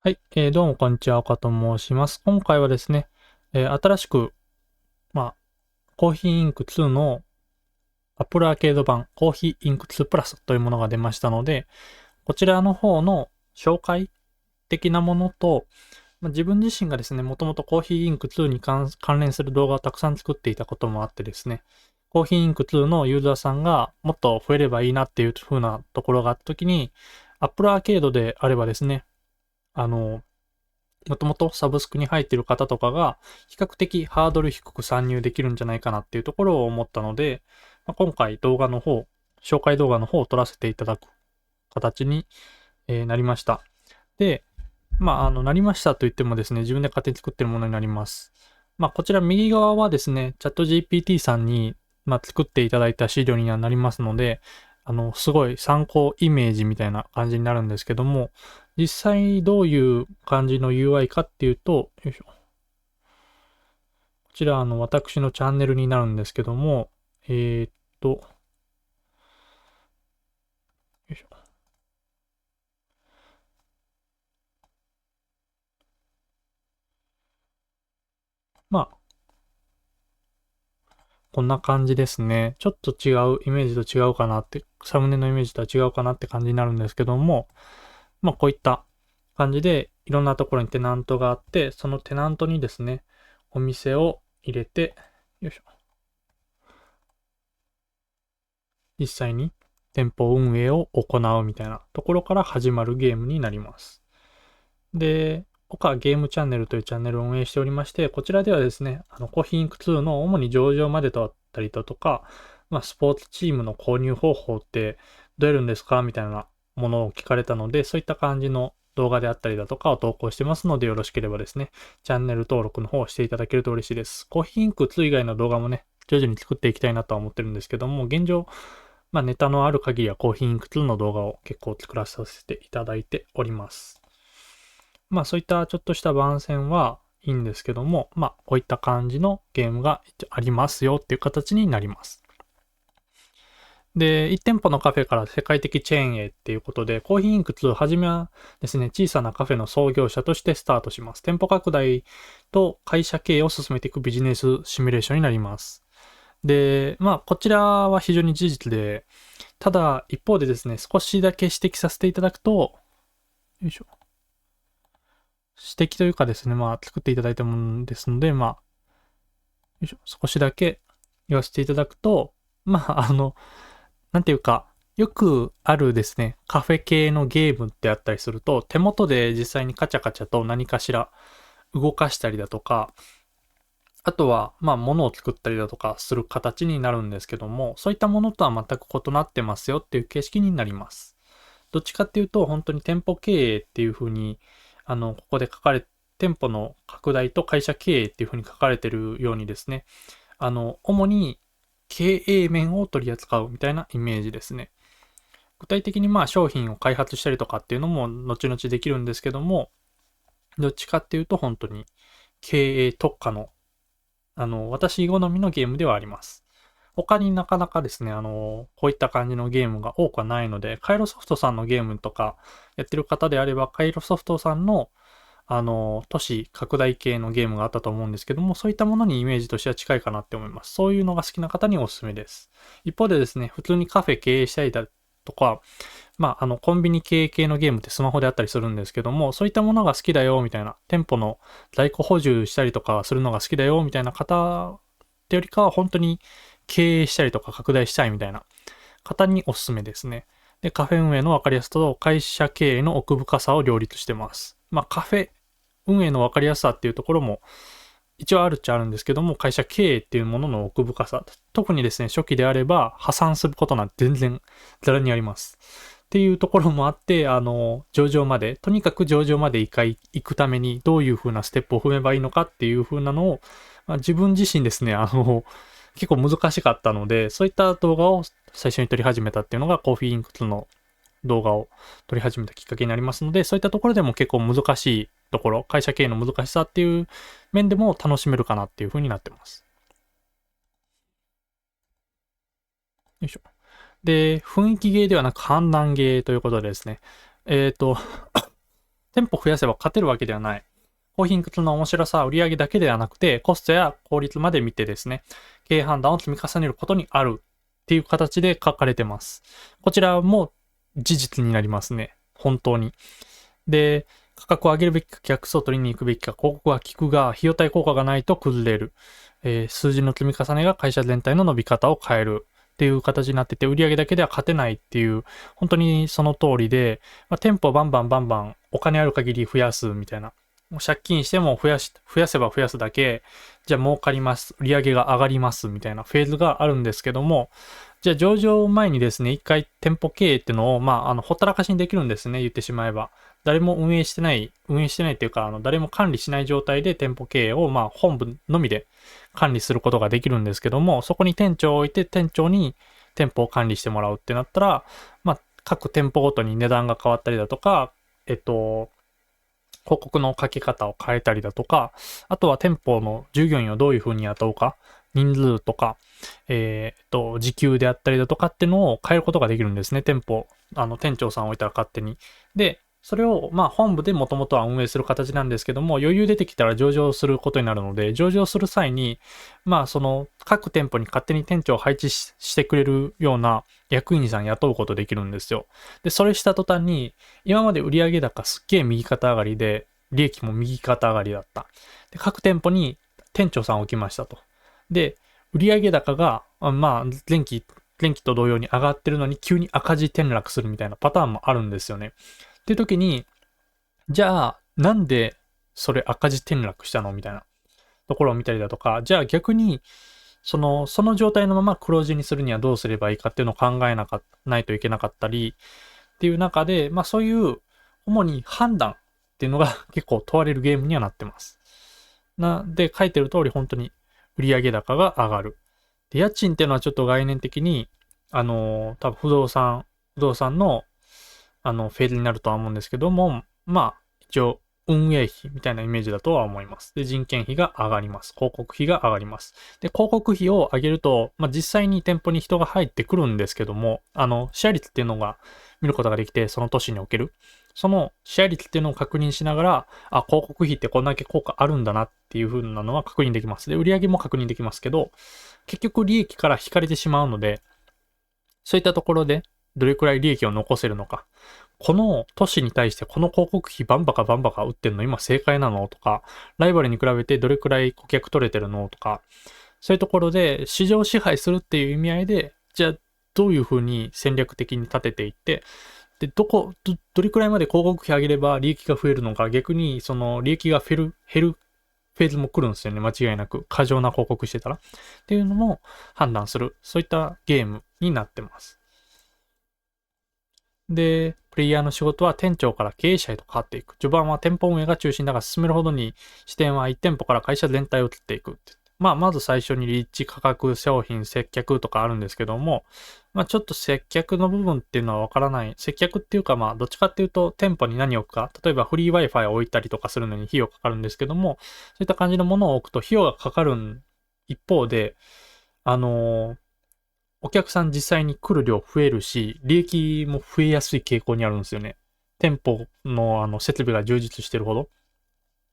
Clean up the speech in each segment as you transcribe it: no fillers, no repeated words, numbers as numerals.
はい、どうもこんにちは、岡と申します。今回はですね、新しく、まあ、コーヒーインク2の Apple アーケード版コーヒーインク2プラスというものが出ましたので、こちらの方の紹介的なものと、自分自身がですね、もともとコーヒーインク2に関連する動画をたくさん作っていたこともあってですね、コーヒーインク2のユーザーさんがもっと増えればいいなっていう風なところがあったときに、Apple アーケードであればですね、あの、もともとサブスクに入っている方とかが、比較的ハードル低く参入できるんじゃないかなっていうところを思ったので、今回動画の方、紹介動画の方を撮らせていただく形に、なりました。で、なりましたと言ってもですね、自分で勝手に作ってるものになります。こちら右側はですね、チャット GPT さんに、作っていただいた資料にはなりますので、すごい参考イメージみたいな感じになるんですけども、実際どういう感じの UI かっていうと、よいしょ。こちら、私のチャンネルになるんですけども、よいしょ。まあ、こんな感じですね。ちょっと違う、イメージと違うかなって、サムネのイメージとは違うかなって感じになるんですけども、こういった感じで、いろんなところにテナントがあって、そのテナントにですね、お店を入れて、よいしょ。実際に店舗運営を行うみたいなところから始まるゲームになります。で、岡ゲームチャンネルというチャンネルを運営しておりまして、こちらではですね、コーヒーインク2の主に上場までとあったりだとか、スポーツチームの購入方法ってどうやるんですかみたいなものを聞かれたので、そういった感じの動画であったりだとかを投稿してますので、よろしければですね、チャンネル登録の方をしていただけると嬉しいです。コーヒーインク2以外の動画もね、徐々に作っていきたいなとは思ってるんですけども、現状、ネタのある限りはコーヒーインク2の動画を結構作らさせていただいております。そういったちょっとした番宣はいいんですけども、こういった感じのゲームがありますよっていう形になります。で、1店舗のカフェから世界的チェーンへっていうことで、コーヒーインク2はじめはですね、小さなカフェの創業者としてスタートします。店舗拡大と会社経営を進めていくビジネスシミュレーションになります。で、こちらは非常に事実で、ただ一方でですね、少しだけ指摘させていただくと、よいしょ。指摘というかですね、作っていただいたものですので、よいしょ、少しだけ言わせていただくと、なんていうか、よくあるですね、カフェ系のゲームってあったりすると、手元で実際にカチャカチャと何かしら動かしたりだとか、あとは、物を作ったりだとかする形になるんですけども、そういったものとは全く異なってますよっていう形式になります。どっちかっていうと、本当に店舗経営っていう風に、ここで書かれ、店舗の拡大と会社経営っていう風に書かれてるようにですね、主に経営面を取り扱うみたいなイメージですね。具体的に商品を開発したりとかっていうのも後々できるんですけども、どっちかっていうと本当に経営特化の、私好みのゲームではあります。他になかなかですね、こういった感じのゲームが多くはないので、カイロソフトさんのゲームとかやってる方であれば、カイロソフトさんの都市拡大系のゲームがあったと思うんですけども、そういったものにイメージとしては近いかなって思います。そういうのが好きな方におすすめです。一方でですね、普通にカフェ経営したりだとか、コンビニ経営系のゲームってスマホであったりするんですけども、そういったものが好きだよ、みたいな、店舗の在庫補充したりとかするのが好きだよ、みたいな方ってよりかは、本当に経営したりとか拡大したいみたいな方におすすめですね。で、カフェ運営の分かりやすさと会社経営の奥深さを両立してます。カフェ運営の分かりやすさっていうところも一応あるっちゃあるんですけども、会社経営っていうものの奥深さ、特にですね、初期であれば破産することなんて全然ざらにあります。っていうところもあって、上場まで、とにかく上場まで行くためにどういう風なステップを踏めばいいのかっていう風なのを、自分自身ですね、結構難しかったので、そういった動画を最初に撮り始めたっていうのがコーヒーインク2の動画を撮り始めたきっかけになりますので、そういったところでも結構難しいところ、会社経営の難しさっていう面でも楽しめるかなっていう風になってます。よいしょ。で、雰囲気ゲーではなく判断ゲーということでですね。店舗増やせば勝てるわけではない。高品質の面白さ、売上だけではなくて、コストや効率まで見てですね、経営判断を積み重ねることにあるっていう形で書かれてます。こちらも事実になりますね。本当に。で、価格を上げるべきか逆数を取りに行くべきか、広告は効くが、費用対効果がないと崩れる。数字の積み重ねが会社全体の伸び方を変える。っていう形になってて、売上だけでは勝てないっていう、本当にその通りで、店舗バンバンお金ある限り増やすみたいな。もう借金しても増やせば増やすだけ、じゃあ儲かります。売上が上がりますみたいなフェーズがあるんですけども、じゃあ上場前にですね、一回店舗経営っていうのを、ほったらかしにできるんですね、言ってしまえば。誰も運営してないっていうか、誰も管理しない状態で店舗経営を、本部のみで管理することができるんですけども、そこに店長を置いて店長に店舗を管理してもらうってなったら、各店舗ごとに値段が変わったりだとか、広告のかけ方を変えたりだとか、あとは店舗の従業員をどういう風に雇うか、人数とか、時給であったりだとかっていうのを変えることができるんですね、店長さんを置いたら勝手に。で、それを、本部でもともとは運営する形なんですけども、余裕出てきたら上場することになるので、上場する際に、その、各店舗に勝手に店長を配置してくれるような役員さん雇うことできるんですよ。で、それした途端に、今まで売上高すっげえ右肩上がりで、利益も右肩上がりだった。で、各店舗に店長さんを置きましたと。で、売上高が、前期と同様に上がってるのに急に赤字転落するみたいなパターンもあるんですよね。っていう時に、じゃあ、なんでそれ赤字転落したのみたいなところを見たりだとか、じゃあ逆に、その状態のまま黒字にするにはどうすればいいかっていうのを考えないといけなかったり、っていう中で、そういう主に判断っていうのが結構問われるゲームにはなってます。で、書いてる通り本当に売上高が上がる。で、家賃っていうのはちょっと概念的に、多分不動産のフェーズになるとは思うんですけども、一応、運営費みたいなイメージだとは思います。で、人件費が上がります。広告費が上がります。で、広告費を上げると、実際に店舗に人が入ってくるんですけども、シェア率っていうのが見ることができて、その都市における。そのシェア率っていうのを確認しながら、広告費ってこんだけ効果あるんだなっていう風なのは確認できます。で、売上も確認できますけど、結局利益から引かれてしまうので、そういったところでどれくらい利益を残せるのか。この都市に対してこの広告費バンバカ売ってんの今正解なのとか、ライバルに比べてどれくらい顧客取れてるのとか、そういうところで市場支配するっていう意味合いで、じゃあどういう風に戦略的に立てていって、で、どれくらいまで広告費上げれば利益が増えるのか、逆にその利益が減るフェーズも来るんですよね。間違いなく。過剰な広告してたら。っていうのも判断する。そういったゲームになってます。で、プレイヤーの仕事は店長から経営者へと変わっていく。序盤は店舗運営が中心だが進めるほどに視点は1店舗から会社全体を移っていくって。まず最初に立地、価格、商品、接客とかあるんですけども、ちょっと接客の部分っていうのはわからない。接客っていうかどっちかっていうと店舗に何を置くか。例えばフリー Wi-Fi を置いたりとかするのに費用かかるんですけども、そういった感じのものを置くと費用がかかる一方で、お客さん実際に来る量増えるし、利益も増えやすい傾向にあるんですよね。店舗の設備が充実してるほど。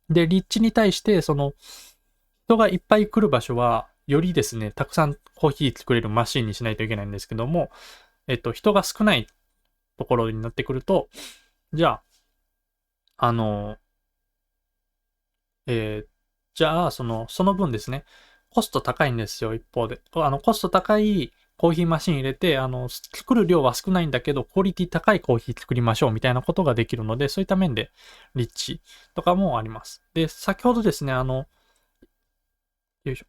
で、立地に対して、人がいっぱい来る場所は、よりですね、たくさんコーヒー作れるマシンにしないといけないんですけども、人が少ないところになってくると、じゃあ、じゃあ、その分ですね、コスト高いんですよ、一方で。コスト高いコーヒーマシン入れて、作る量は少ないんだけど、クオリティ高いコーヒー作りましょうみたいなことができるので、そういった面で、立地とかもあります。で、先ほどですね、よいし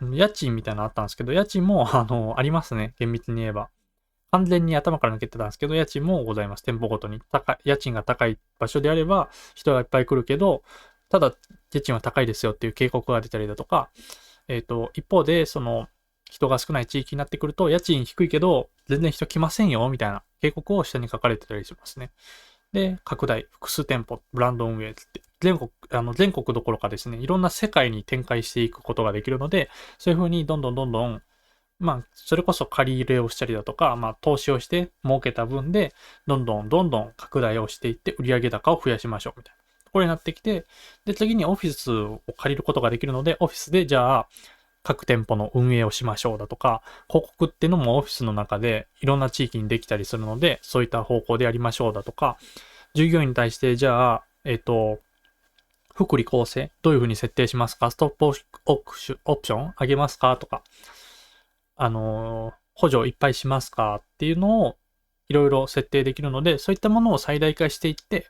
ょ。家賃みたいなのあったんですけど、家賃も、ありますね。厳密に言えば。完全に頭から抜けてたんですけど、家賃もございます。店舗ごとに。家賃が高い場所であれば、人がいっぱい来るけど、ただ、家賃は高いですよっていう警告が出たりだとか、一方で、人が少ない地域になってくると、家賃低いけど、全然人来ませんよ、みたいな警告を下に書かれてたりしますね。で、拡大、複数店舗、ブランド運営って、全国どころかですね、いろんな世界に展開していくことができるので、そういう風にどんどん、それこそ借り入れをしたりだとか、投資をして儲けた分で、どんどん拡大をしていって、売上高を増やしましょうみたいなところになってきて、で、次にオフィスを借りることができるので、オフィスでじゃあ、各店舗の運営をしましょうだとか、広告っていうのもオフィスの中でいろんな地域にできたりするので、そういった方向でやりましょうだとか、従業員に対してじゃあ、福利厚生どういうふうに設定しますか、ストップオプション上げますかとか、補助いっぱいしますかっていうのをいろいろ設定できるので、そういったものを最大化していって、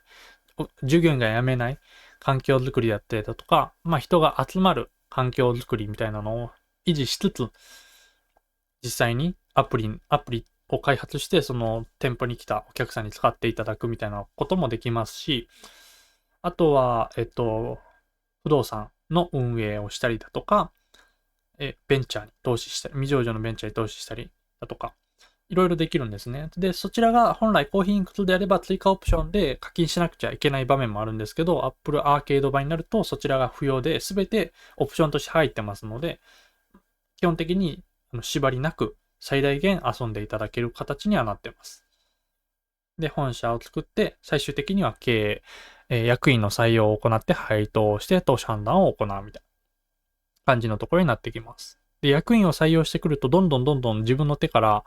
従業員が辞めない環境づくりだったりだとか、人が集まる環境づくりみたいなのを維持しつつ、実際にアプリを開発して、その店舗に来たお客さんに使っていただくみたいなこともできますし、あとは、不動産の運営をしたりだとか、ベンチャーに投資したり、未上場のベンチャーに投資したりだとか、いろいろできるんですね。で、そちらが本来高品質であれば追加オプションで課金しなくちゃいけない場面もあるんですけど、Apple アーケード版になるとそちらが不要で全てオプションとして入ってますので、基本的に縛りなく最大限遊んでいただける形にはなってます。で、本社を作って最終的には経営、役員の採用を行って配当をして投資判断を行うみたいな感じのところになってきます。で、役員を採用してくると、どんどん自分の手から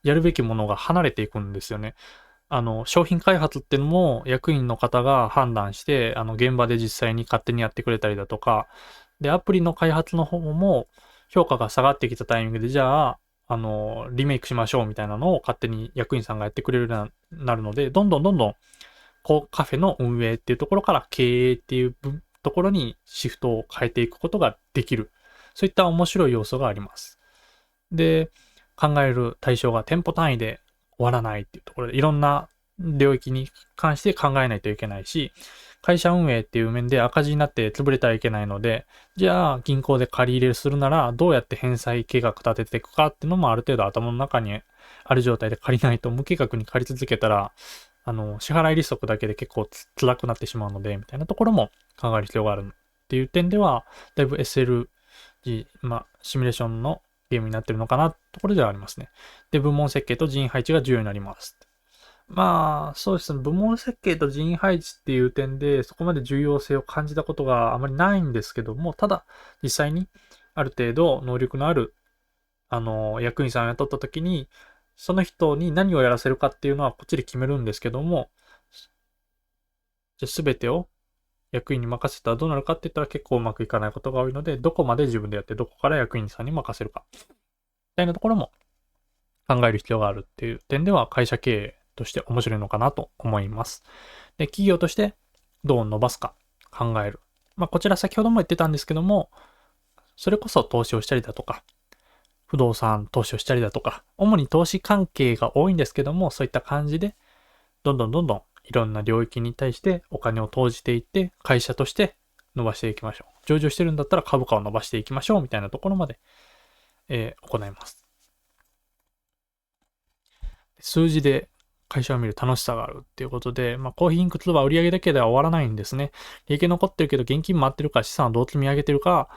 やるべきものが離れていくんですよね。商品開発っていうのも役員の方が判断して、現場で実際に勝手にやってくれたりだとか、で、アプリの開発の方も評価が下がってきたタイミングで、じゃあ、リメイクしましょうみたいなのを勝手に役員さんがやってくれるようになるので、どんどん、こう、カフェの運営っていうところから経営っていうところにシフトを変えていくことができる。そういった面白い要素があります。で、考える対象が店舗単位で終わらないっていうところで、いろんな領域に関して考えないといけないし、会社運営っていう面で赤字になって潰れてはいけないので、じゃあ銀行で借り入れするならどうやって返済計画立てていくかっていうのもある程度頭の中にある状態で借りないと無計画に借り続けたら、支払い利息だけで結構辛くなってしまうので、みたいなところも考える必要があるっていう点では、だいぶ SLG、シミュレーションのゲームになってるのかなところではありますね。で、部門設計と人員配置が重要になります。そうですね。部門設計と人員配置っていう点で、そこまで重要性を感じたことがあまりないんですけども、ただ、実際にある程度能力のある、役員さんを雇った時に、その人に何をやらせるかっていうのはこっちで決めるんですけども、じゃあ全てを役員に任せたらどうなるかって言ったら結構うまくいかないことが多いので、どこまで自分でやって、どこから役員さんに任せるか、みたいなところも考える必要があるっていう点では、会社経営として面白いのかなと思います。で、企業としてどう伸ばすか考える。こちら先ほども言ってたんですけども、それこそ投資をしたりだとか、不動産投資をしたりだとか、主に投資関係が多いんですけども、そういった感じで、どんどんいろんな領域に対してお金を投じていって、会社として伸ばしていきましょう。上場してるんだったら株価を伸ばしていきましょうみたいなところまで、行います。数字で会社を見る楽しさがあるっていうことで、コーヒーインク2は売上だけでは終わらないんですね。利益残ってるけど現金回ってるか資産をどう積み上げてるか、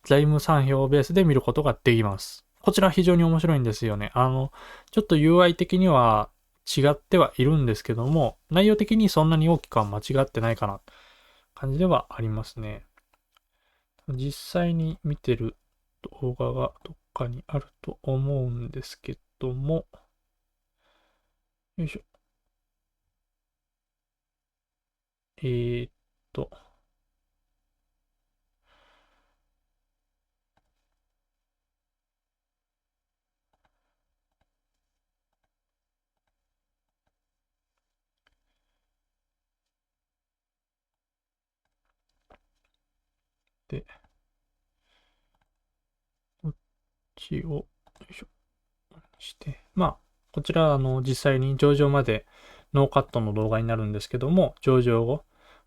財務産表ベースで見ることができます。こちら非常に面白いんですよね。ちょっと UI 的には違ってはいるんですけども、内容的にそんなに大きくは間違ってないかな感じではありますね。実際に見てる動画がどっかにあると思うんですけども、よいしょ。えーっと、で、こっちを、よいしょ、して、こちら、実際に上場までノーカットの動画になるんですけども、上場後、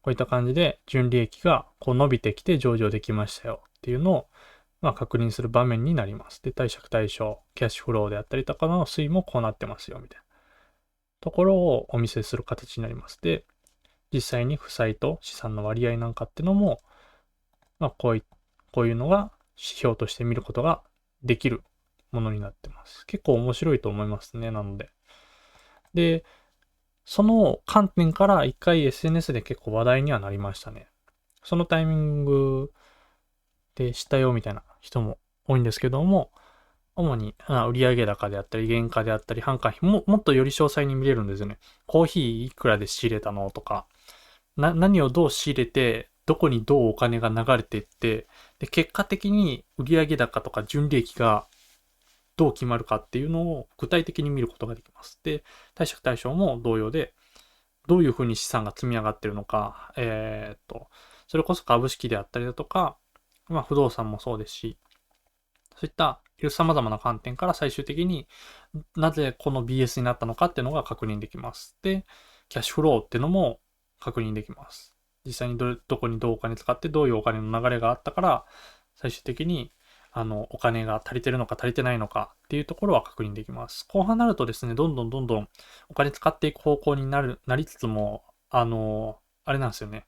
こういった感じで純利益がこう伸びてきて上場できましたよっていうのを、確認する場面になります。で、貸借対照、キャッシュフローであったりとかの推移もこうなってますよ、みたいなところをお見せする形になります。で、実際に負債と資産の割合なんかっていうのも、こういうのが指標として見ることができるものになってます。結構面白いと思いますね、なので。で、その観点から一回 SNS で結構話題にはなりましたね。そのタイミングで知ったよみたいな人も多いんですけども、主に売上高であったり、原価であったり、販管費もっとより詳細に見れるんですよね。コーヒーいくらで仕入れたのとか、何をどう仕入れて、どこにどうお金が流れていって、で、結果的に売上高とか純利益がどう決まるかっていうのを具体的に見ることができます。で、貸借対照も同様で、どういうふうに資産が積み上がってるのか、それこそ株式であったりだとか、不動産もそうですし、そういった様々な観点から最終的になぜこの BS になったのかっていうのが確認できます。で、キャッシュフローっていうのも確認できます。実際にどこにどうお金使ってどういうお金の流れがあったから、最終的にお金が足りてるのか足りてないのかっていうところは確認できます。後半になるとですね、どんどんお金使っていく方向になりつつも、あれなんですよね。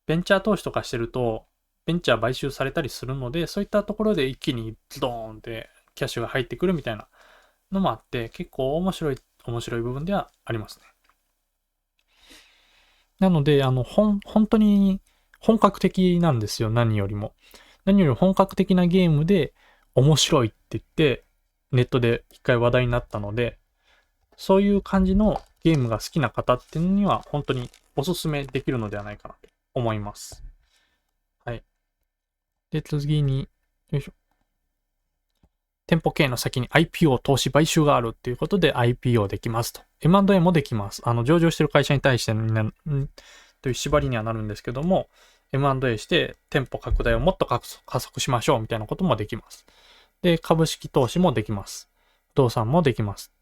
ベンチャー投資とかしてると、ベンチャー買収されたりするので、そういったところで一気にズドーンってキャッシュが入ってくるみたいなのもあって、結構面白い部分ではありますね。なので、本当に本格的なんですよ、何よりも。何より本格的なゲームで面白いって言って、ネットで一回話題になったので、そういう感じのゲームが好きな方っていうのには、本当におすすめできるのではないかなと思います。はい。で、次に、よいしょ。店舗経営の先に IPO 投資買収があるっていうことで IPO できますと。M&A もできます。上場してる会社に対してのという縛りにはなるんですけども、M&A して店舗拡大をもっと加速しましょうみたいなこともできます。で、株式投資もできます。不動産もできます。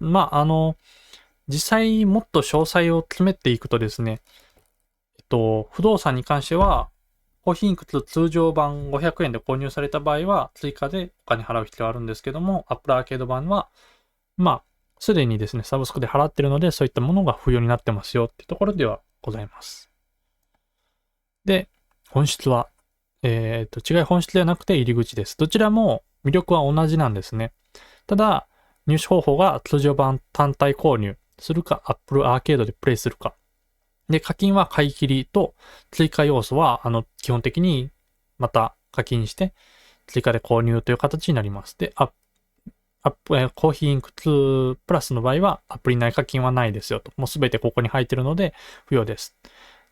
実際もっと詳細を詰めていくとですね、不動産に関しては、コーヒーインクス通常版500円で購入された場合は、追加でお金払う必要あるんですけども、Apple アーケード版は、すでにですね、サブスクで払ってるので、そういったものが不要になってますよっていうところではございます。で、本質は、違い本質ではなくて入り口です。どちらも魅力は同じなんですね。ただ、入手方法が通常版単体購入するか、Apple アーケードでプレイするか。で、課金は買い切りと、追加要素は、基本的にまた課金して、追加で購入という形になります。で、コーヒーインク2プラスの場合は、アプリ内課金はないですよと。もうすべてここに入ってるので、不要です。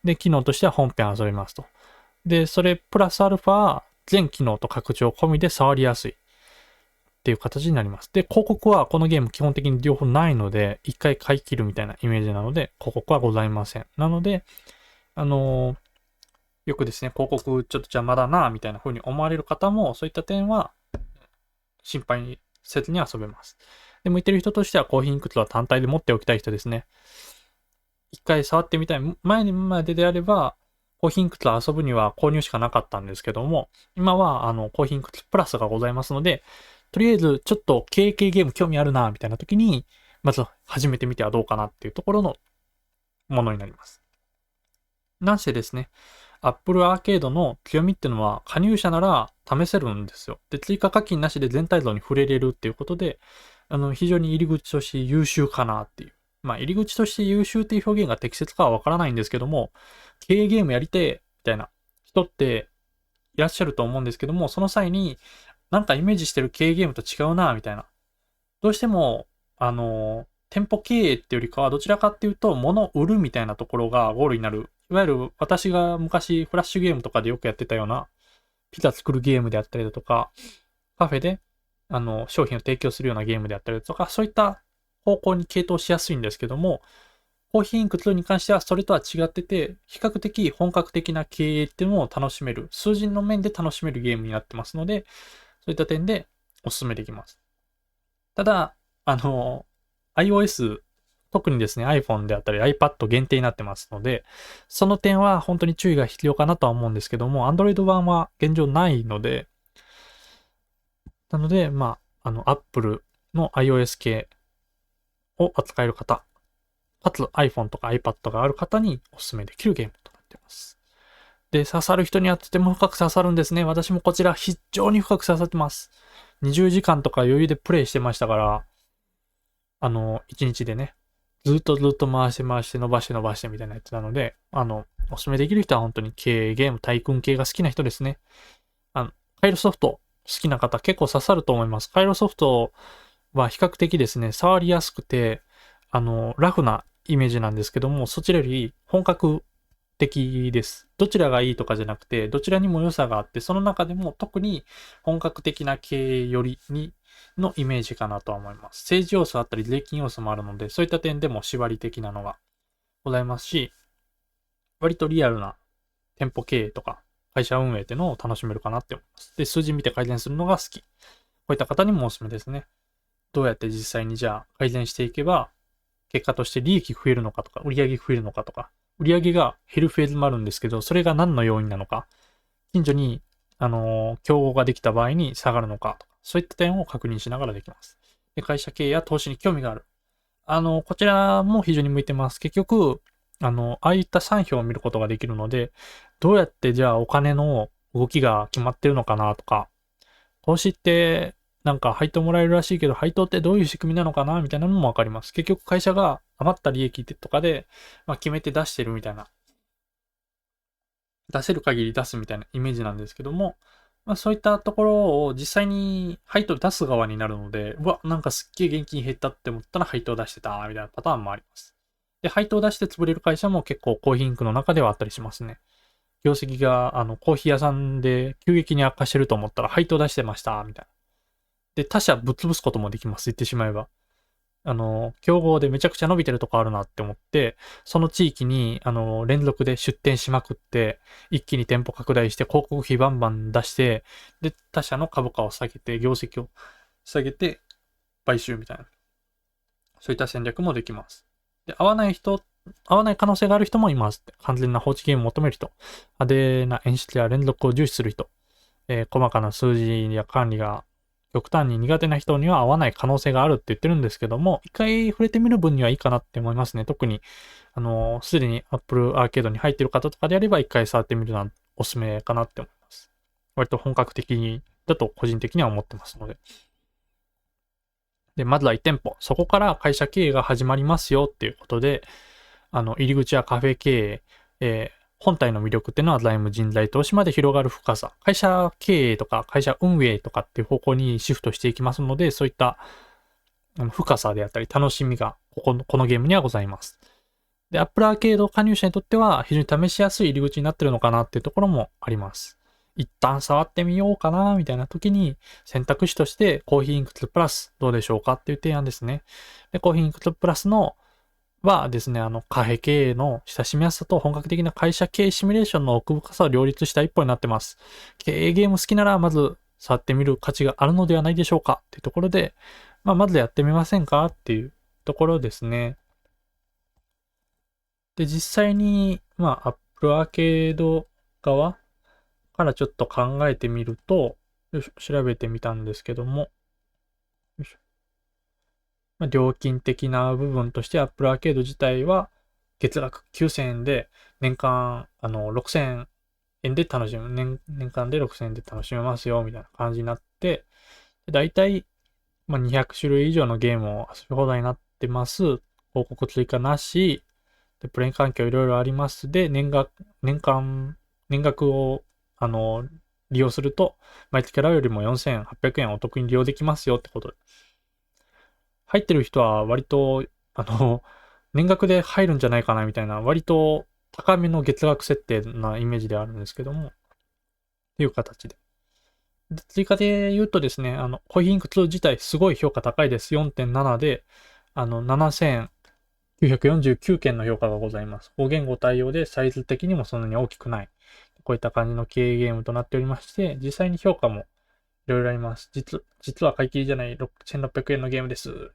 で、機能としては本編遊べますと。で、それプラスアルファ、全機能と拡張込みで触りやすいっていう形になります。で、広告はこのゲーム基本的に両方ないので、一回買い切るみたいなイメージなので、広告はございません。なので、よくですね、広告ちょっと邪魔だな、みたいな風に思われる方も、そういった点は心配せずに遊べます。で、向いてる人としてはコーヒーインクスは単体で持っておきたい人ですね。一回触ってみたい。前にまでであれば、コーヒーインクス遊ぶには購入しかなかったんですけども、今はコーヒーインクスプラスがございますので、とりあえずちょっと経営系ゲーム興味あるな、みたいな時に、まず始めてみてはどうかなっていうところのものになります。なんせですね、Apple アーケードの強みっていうのは加入者なら試せるんですよ。で、追加課金なしで全体像に触れれるっていうことで、非常に入り口として優秀かなっていう。入り口として優秀っていう表現が適切かはわからないんですけども、経営ゲームやりてみたいな人っていらっしゃると思うんですけども、その際に、なんかイメージしてる経営ゲームと違うなみたいな。どうしても、店舗経営っていうよりかは、どちらかっていうと、物を売るみたいなところがゴールになる。いわゆる、私が昔、フラッシュゲームとかでよくやってたような、ピザ作るゲームであったりだとか、カフェで、商品を提供するようなゲームであったりだとか、そういった方向に傾倒しやすいんですけども、コーヒーインク2に関してはそれとは違ってて、比較的本格的な経営っていうのを楽しめる、数字の面で楽しめるゲームになってますので、そういった点でお勧めできます。ただ、iOS、特にですね、iPhone であったり iPad 限定になってますので、その点は本当に注意が必要かなとは思うんですけども、Android 版は現状ないので、なので、Apple の iOS 系を扱える方、かつ iPhone とか iPad がある方にお勧めできるゲームとなっています。で、刺さる人にはとても深く刺さるんですね。私もこちら非常に深く刺さってます。20時間とか余裕でプレイしてましたから、1日でね、ずっと回して伸ばしてみたいなやつなので、おすすめできる人は本当に経営ゲーム、タイクン系が好きな人ですね。カイロソフト好きな方結構刺さると思います。カイロソフトは比較的ですね、触りやすくて、ラフなイメージなんですけども、そちらより本格的です。どちらがいいとかじゃなくて、どちらにも良さがあって、その中でも特に本格的な経営よりのイメージかなとは思います。政治要素あったり、税金要素もあるので、そういった点でも縛り的なのがございますし、割とリアルな店舗経営とか会社運営っていうのを楽しめるかなって思います。で、数字見て改善するのが好き。こういった方にもおすすめですね。どうやって実際にじゃあ改善していけば、結果として利益増えるのかとか、売上増えるのかとか、売上が減るフェーズもあるんですけど、それが何の要因なのか、近所に、競合ができた場合に下がるのかとか、そういった点を確認しながらできます。で、会社経営や投資に興味がある。こちらも非常に向いてます。結局、ああいった産票を見ることができるので、どうやってじゃあお金の動きが決まってるのかなとか、投資ってなんか配当もらえるらしいけど、配当ってどういう仕組みなのかなみたいなのもわかります。結局会社が余った利益とかで、決めて出してるみたいな、出せる限り出すみたいなイメージなんですけども、そういったところを実際に配当出す側になるので、うわ、なんかすっげえ現金減ったって思ったら配当出してたみたいなパターンもあります。で、配当出して潰れる会社も結構コーヒーインクの中ではあったりしますね。業績がコーヒー屋さんで急激に悪化してると思ったら配当出してましたみたいな。で、他社ぶっ潰すこともできます。言ってしまえば。競合でめちゃくちゃ伸びてるとこあるなって思って、その地域に、連続で出店しまくって、一気に店舗拡大して広告費バンバン出して、で、他社の株価を下げて、業績を下げて、買収みたいな。そういった戦略もできます。で、合わない可能性がある人もいます。完全な放置ゲームを求める人、派手な演出や連続を重視する人、細かな数字や管理が極端に苦手な人には合わない可能性があるって言ってるんですけども、一回触れてみる分にはいいかなって思いますね。特に、すでに Apple Arcade に入ってる方とかであれば、一回触ってみるのはおすすめかなって思います。割と本格的だと個人的には思ってますので。で、まずは1店舗。そこから会社経営が始まりますよっていうことで、入り口はカフェ経営、本体の魅力っていうのは財務人材投資まで広がる深さ。会社経営とか会社運営とかっていう方向にシフトしていきますので、そういった深さであったり楽しみがこのゲームにはございます。で、Apple Arcade 加入者にとっては非常に試しやすい入り口になってるのかなっていうところもあります。一旦触ってみようかなみたいな時に選択肢としてコーヒーインク2プラスどうでしょうかっていう提案ですね。で、コーヒーインク2プラスのはですね、カフェ経営の親しみやすさと本格的な会社経営シミュレーションの奥深さを両立した一歩になってます。経営ゲーム好きならまず触ってみる価値があるのではないでしょうかっていうところで、まずやってみませんかっていうところですね。で、実際に、Apple Arcade 側からちょっと考えてみると、よいしょ、調べてみたんですけども、よいしょ。料金的な部分として Apple Arcade 自体は月額9000円で年間6000円で楽しむ、年間で6000円で楽しめますよみたいな感じになって、だいたい200種類以上のゲームを遊び放題になってます。広告追加なし、でプレイ環境いろいろあります。で、年額を利用すると、毎月払うよりも4800円お得に利用できますよってことで。入ってる人は割と、年額で入るんじゃないかなみたいな、割と高めの月額設定なイメージであるんですけども、っていう形で。で追加で言うとですね、コーヒーインク2自体すごい評価高いです。4.7で、7949件の評価がございます。5言語対応でサイズ的にもそんなに大きくない。こういった感じの経営ゲームとなっておりまして、実際に評価もいろいろあります。実は買い切りじゃない1600円のゲームです。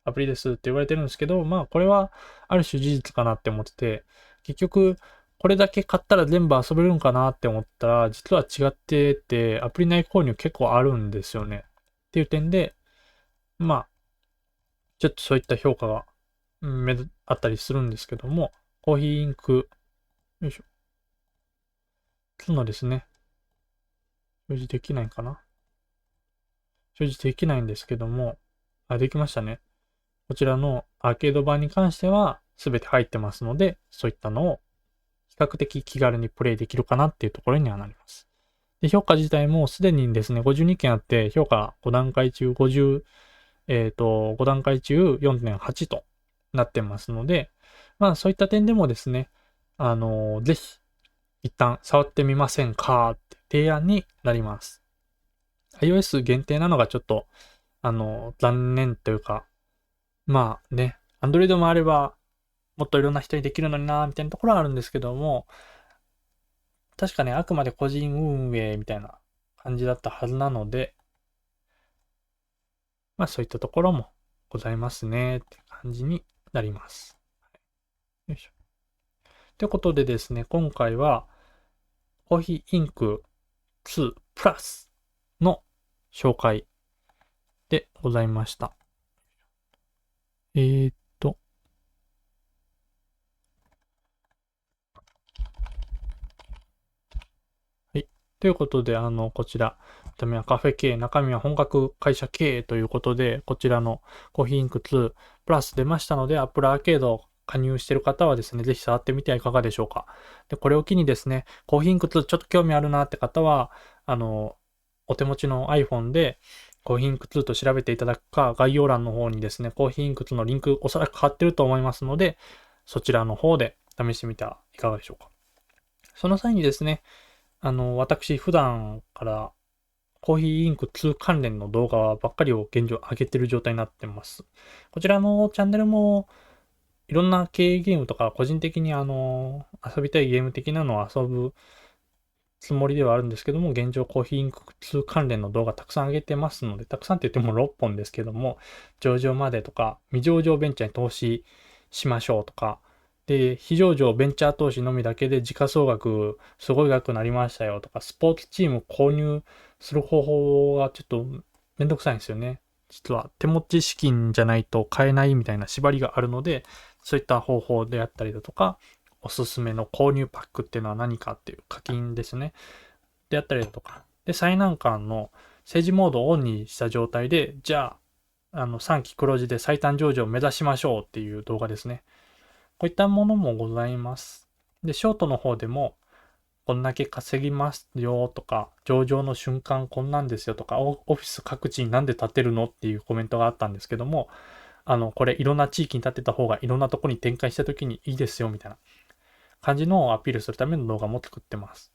アプリですって言われてるんですけど、これはある種事実かなって思ってて、結局、これだけ買ったら全部遊べるんかなって思ったら、実は違ってて、アプリ内購入結構あるんですよね。っていう点で、ちょっとそういった評価が、あったりするんですけども、コーヒーインク、よいしょ。つのですね、表示できないかな。表示できないんですけども、できましたね。こちらのアーケード版に関しては全て入ってますので、そういったのを比較的気軽にプレイできるかなっていうところにはなります。で、評価自体もすでにですね、52件あって、評価5段階中50、5段階中 4.8 となってますので、そういった点でもですね、ぜひ一旦触ってみませんかって提案になります。iOS 限定なのがちょっと、残念というか、Android もあれば、もっといろんな人にできるのになみたいなところはあるんですけども、確かね、あくまで個人運営みたいな感じだったはずなので、そういったところもございますねって感じになります。よいしょ。ということでですね、今回は、コーヒーインク2プラスの紹介でございました。はい。ということで、こちら、見た目はカフェ系、中身は本格会社経営ということで、こちらのコーヒーインク2プラス出ましたので、Apple Arcade を加入している方はですね、ぜひ触ってみてはいかがでしょうか。で、これを機にですね、コーヒーインク2ちょっと興味あるなって方は、お手持ちの iPhone で、コーヒーインク2と調べていただくか、概要欄の方にですね、コーヒーインク2のリンクおそらく貼ってると思いますので、そちらの方で試してみてはいかがでしょうか。その際にですね、私普段からコーヒーインク2関連の動画ばっかりを現状上げてる状態になってます。こちらのチャンネルもいろんな経営ゲームとか個人的に遊びたいゲーム的なのを遊ぶつもりではあるんですけども、現状コーヒーインク2関連の動画たくさん上げてますので、たくさんって言っても6本ですけども、上場までとか、未上場ベンチャーに投資しましょうとか、で、非上場ベンチャー投資のみだけで時価総額すごい額になりましたよとか、スポーツチーム購入する方法がちょっとめんどくさいんですよね。実は手持ち資金じゃないと買えないみたいな縛りがあるので、そういった方法であったりだとか、おすすめの購入パックっていうのは何かっていう課金ですね。であったりだとか。で、最難関の政治モードをオンにした状態で、じゃあ、3期黒字で最短上場を目指しましょうっていう動画ですね。こういったものもございます。で、ショートの方でも、こんだけ稼ぎますよとか、上場の瞬間こんなんですよとか、オフィス各地になんで建てるのっていうコメントがあったんですけども、これいろんな地域に建てた方がいろんなとこに展開した時にいいですよみたいな感じのをアピールするための動画も作ってます。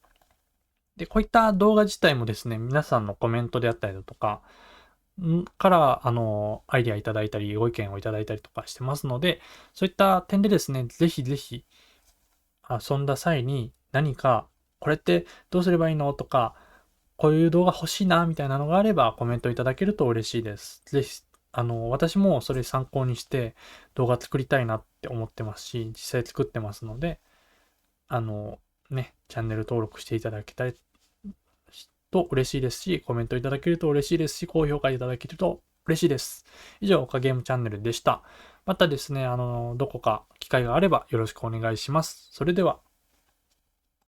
で、こういった動画自体もですね、皆さんのコメントであったりだとか、から、アイディアいただいたり、ご意見をいただいたりとかしてますので、そういった点でですね、ぜひぜひ、遊んだ際に何か、これってどうすればいいのとか、こういう動画欲しいな、みたいなのがあればコメントいただけると嬉しいです。ぜひ、私もそれ参考にして動画作りたいなって思ってますし、実際作ってますので、チャンネル登録していただけたりと嬉しいですし、コメントいただけると嬉しいですし、高評価いただけると嬉しいです。以上、オカゲームチャンネルでした。またですね、どこか機会があればよろしくお願いします。それでは。